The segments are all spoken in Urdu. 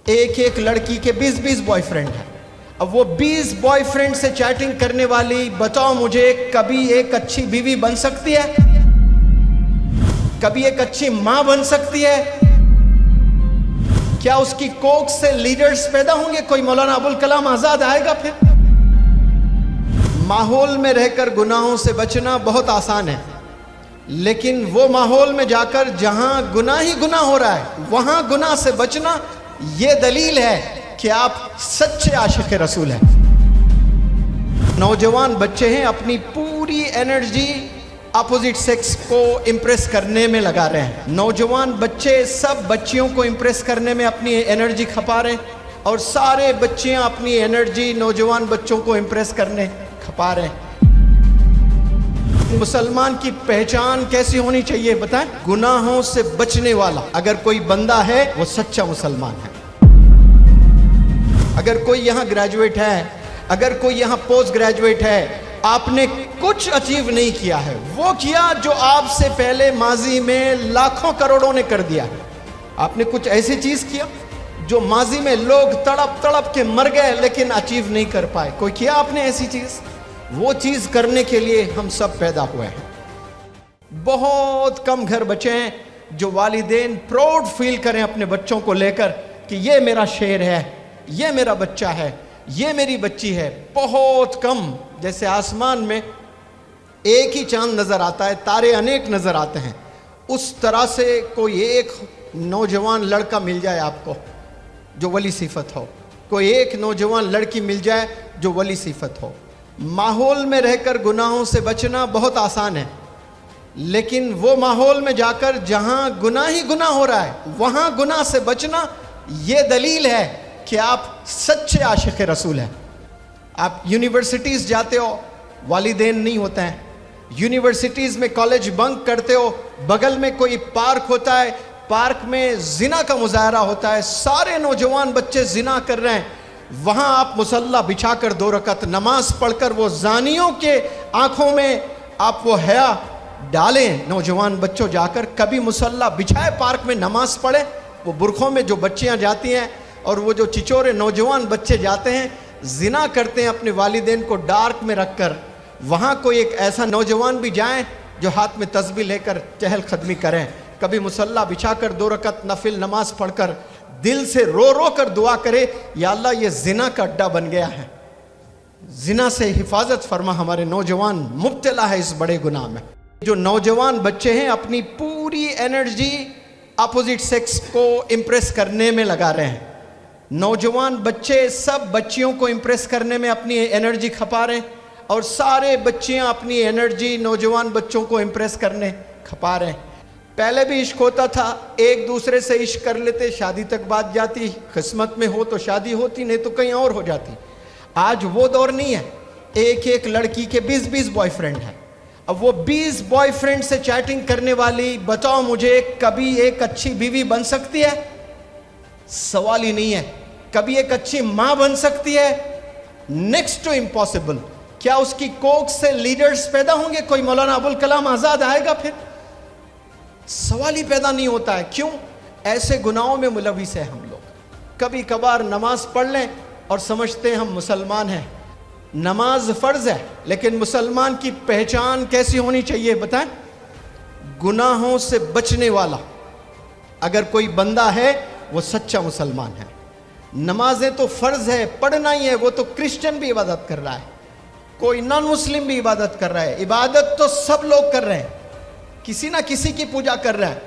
ایک ایک لڑکی کے 20 بوائے فرینڈ ہیں. اب وہ 20 بوائے فرینڈ سے چیٹنگ کرنے والی بتاؤ مجھے کبھی ایک اچھی بیوی بن سکتی ہے؟ کبھی ایک اچھی ماں بن سکتی ہے؟ کیا اس کی کوک سے لیڈرز پیدا ہوں گے؟ کوئی مولانا ابوالکلام آزاد آئے گا؟ پھر ماحول میں رہ کر گناہوں سے بچنا بہت آسان ہے، لیکن وہ ماحول میں جا کر جہاں گناہ ہی گناہ ہو رہا ہے وہاں گناہ سے بچنا یہ دلیل ہے کہ آپ سچے عاشق رسول ہیں. نوجوان بچے ہیں، اپنی پوری انرجی اپوزٹ سیکس کو امپریس کرنے میں لگا رہے ہیں. نوجوان بچے سب بچیوں کو امپریس کرنے میں اپنی انرجی کھپا رہے ہیں، اور سارے بچیاں اپنی انرجی نوجوان بچوں کو امپریس کرنے کھپا رہے ہیں. مسلمان کی پہچان کیسی ہونی چاہیے بتائیں؟ گناہوں سے بچنے والا. اگر کوئی بندہ ہے وہ سچا مسلمان ہے. اگر کوئی یہاں گریجویٹ ہے، اگر کوئی یہاں پوسٹ گریجویٹ ہے، آپ نے کچھ اچیو نہیں کیا ہے، وہ کیا جو آپ سے پہلے ماضی میں لاکھوں کروڑوں نے کر دیا. آپ نے کچھ ایسی چیز کیا جو ماضی میں لوگ تڑپ تڑپ کے مر گئے لیکن اچیو نہیں کر پائے. کوئی کیا آپ نے ایسی چیز؟ وہ چیز کرنے کے لیے ہم سب پیدا ہوئے ہیں. بہت کم گھر بچے ہیں جو والدین پراؤڈ فیل کریں اپنے بچوں کو لے کر کہ یہ میرا شیر ہے، یہ میرا بچہ ہے، یہ میری بچی ہے. بہت کم. جیسے آسمان میں ایک ہی چاند نظر آتا ہے، تارے انیک نظر آتے ہیں، اس طرح سے کوئی ایک نوجوان لڑکا مل جائے آپ کو جو ولی صفت ہو، کوئی ایک نوجوان لڑکی مل جائے جو ولی صفت ہو. ماحول میں رہ کر گناہوں سے بچنا بہت آسان ہے، لیکن وہ ماحول میں جا کر جہاں گناہ ہی گناہ ہو رہا ہے وہاں گناہ سے بچنا یہ دلیل ہے کہ آپ سچے عاشق رسول ہیں. آپ یونیورسٹیز جاتے ہو، والدین نہیں ہوتے ہیں. یونیورسٹیز میں کالج بنک کرتے ہو، بغل میں کوئی پارک ہوتا ہے، پارک میں زنا کا مظاہرہ ہوتا ہے، سارے نوجوان بچے زنا کر رہے ہیں. وہاں آپ مصلی بچھا کر 2 رکعت نماز پڑھ کر وہ زانیوں کے آنکھوں میں آپ وہ حیا ڈالیں. نوجوان بچوں جا کر کبھی مصلی بچھائے پارک میں نماز پڑھیں. وہ برقعوں میں جو بچیاں جاتی ہیں اور وہ جو چچورے نوجوان بچے جاتے ہیں زنا کرتے ہیں اپنے والدین کو ڈارک میں رکھ کر. وہاں کوئی ایک ایسا نوجوان بھی جائیں جو ہاتھ میں تسبیح لے کر چہل قدمی کریں. کبھی مصلی بچھا کر 2 رکعت نفل نماز پڑھ کر دل سے رو رو کر دعا کرے، یا اللہ یہ زنا کا اڈا بن گیا ہے، زنا سے حفاظت فرما، ہمارے نوجوان مبتلا ہے اس بڑے گناہ میں. جو نوجوان بچے ہیں اپنی پوری انرجی اپوزٹ سیکس کو امپریس کرنے میں لگا رہے ہیں. نوجوان بچے سب بچیوں کو امپریس کرنے میں اپنی انرجی کھپا رہے ہیں، اور سارے بچیاں اپنی انرجی نوجوان بچوں کو امپریس کرنے کھپا رہے ہیں. پہلے بھی عشق ہوتا تھا، ایک دوسرے سے عشق کر لیتے، شادی تک بات جاتی، قسمت میں ہو تو شادی ہوتی، نہیں تو کہیں اور ہو جاتی. آج وہ دور نہیں ہے. ایک ایک لڑکی کے 20 بوائے فرینڈ ہیں. اب وہ 20 بوائے فرینڈ سے چیٹنگ کرنے والی بتاؤ مجھے کبھی ایک اچھی بیوی بن سکتی ہے؟ سوال ہی نہیں ہے. کبھی ایک اچھی ماں بن سکتی ہے؟ Next to impossible. کیا اس کی کوک سے لیڈرز پیدا ہوں گے؟ کوئی مولانا ابوالکلام آزاد آئے گا؟ پھر سوال ہی پیدا نہیں ہوتا ہے. کیوں؟ ایسے گناہوں میں ملوث ہیں ہم لوگ. کبھی کبھار نماز پڑھ لیں اور سمجھتے ہیں ہم مسلمان ہیں. نماز فرض ہے، لیکن مسلمان کی پہچان کیسی ہونی چاہیے بتائیں؟ گناہوں سے بچنے والا. اگر کوئی بندہ ہے وہ سچا مسلمان ہے. نمازیں تو فرض ہے، پڑھنا ہی ہے. وہ تو کرسچن بھی عبادت کر رہا ہے، کوئی نان مسلم بھی عبادت کر رہا ہے. عبادت تو سب لوگ کر رہے ہیں، کسی نہ کسی کی پوجا کر رہے ہیں.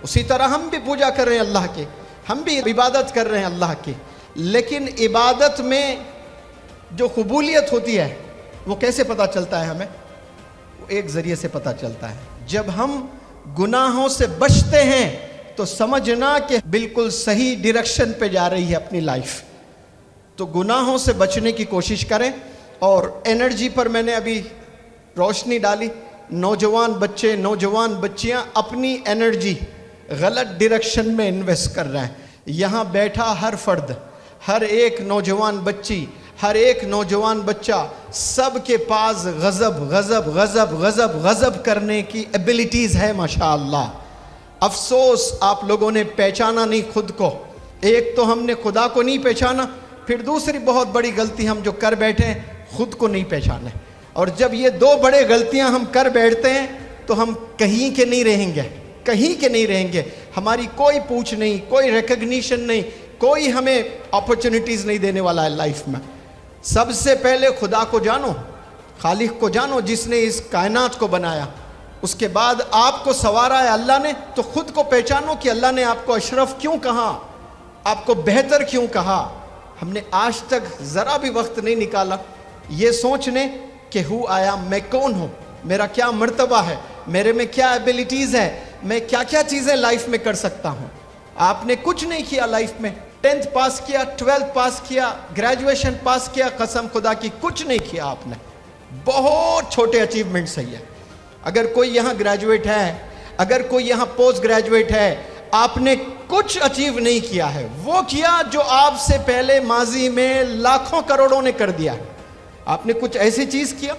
اسی طرح ہم بھی پوجا کر رہے ہیں اللہ کے، ہم بھی عبادت کر رہے ہیں اللہ کی. لیکن عبادت میں جو قبولیت ہوتی ہے وہ کیسے پتہ چلتا ہے ہمیں؟ وہ ایک ذریعے سے پتہ چلتا ہے. جب ہم گناہوں سے بچتے ہیں تو سمجھنا کہ بالکل صحیح ڈائریکشن پہ جا رہی ہے اپنی لائف. تو گناہوں سے بچنے کی کوشش کریں. اور انرجی پر میں نے ابھی روشنی ڈالی. نوجوان بچے، نوجوان بچیاں اپنی انرجی غلط ڈائریکشن میں انویسٹ کر رہے ہیں. یہاں بیٹھا ہر فرد، ہر ایک نوجوان بچی، ہر ایک نوجوان بچہ، سب کے پاس غضب غضب غضب غضب غضب کرنے کی ایبیلٹیز ہے ماشاءاللہ. افسوس آپ لوگوں نے پہچانا نہیں خود کو. ایک تو ہم نے خدا کو نہیں پہچانا، پھر دوسری بہت بڑی غلطی ہم جو کر بیٹھے ہیں، خود کو نہیں پہچانا۔ اور جب یہ دو بڑے غلطیاں ہم کر بیٹھتے ہیں تو ہم کہیں کے نہیں رہیں گے، کہیں کے نہیں رہیں گے۔ ہماری کوئی پوچھ نہیں، کوئی ریکگنیشن نہیں، کوئی ہمیں اپرچونٹیز نہیں دینے والا ہے لائف میں۔ سب سے پہلے خدا کو جانو، خالق کو جانو جس نے اس کائنات کو بنایا۔ اس کے بعد آپ کو سنوارا ہے اللہ نے، تو خود کو پہچانو کہ اللہ نے آپ کو اشرف کیوں کہا، آپ کو بہتر کیوں کہا۔ ہم نے آج تک ذرا بھی وقت نہیں نکالا یہ سوچنے کہ ہو آیا، میں کون ہوں، میرا کیا مرتبہ ہے، میرے میں کیا ایبیلٹیز ہے، میں کیا کیا چیزیں لائف میں کر سکتا ہوں۔ آپ نے کچھ نہیں کیا لائف میں، 10th پاس کیا، 12th پاس کیا، گریجویشن پاس کیا، قسم خدا کی کچھ نہیں کیا آپ نے۔ بہت چھوٹے اچیومنٹ صحیح ہے۔ اگر کوئی یہاں گریجویٹ ہے، اگر کوئی یہاں پوسٹ گریجویٹ ہے، آپ نے کچھ اچیو نہیں کیا ہے، وہ کیا جو آپ سے پہلے ماضی میں لاکھوں کروڑوں نے کر دیا۔ آپ نے کچھ ایسی چیز کیا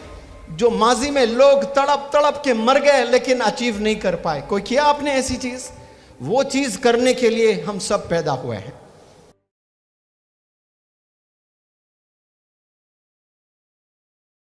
جو ماضی میں لوگ تڑپ تڑپ کے مر گئے لیکن اچیو نہیں کر پائے، کوئی کیا آپ نے ایسی چیز؟ وہ چیز کرنے کے لیے ہم سب پیدا ہوئے ہیں۔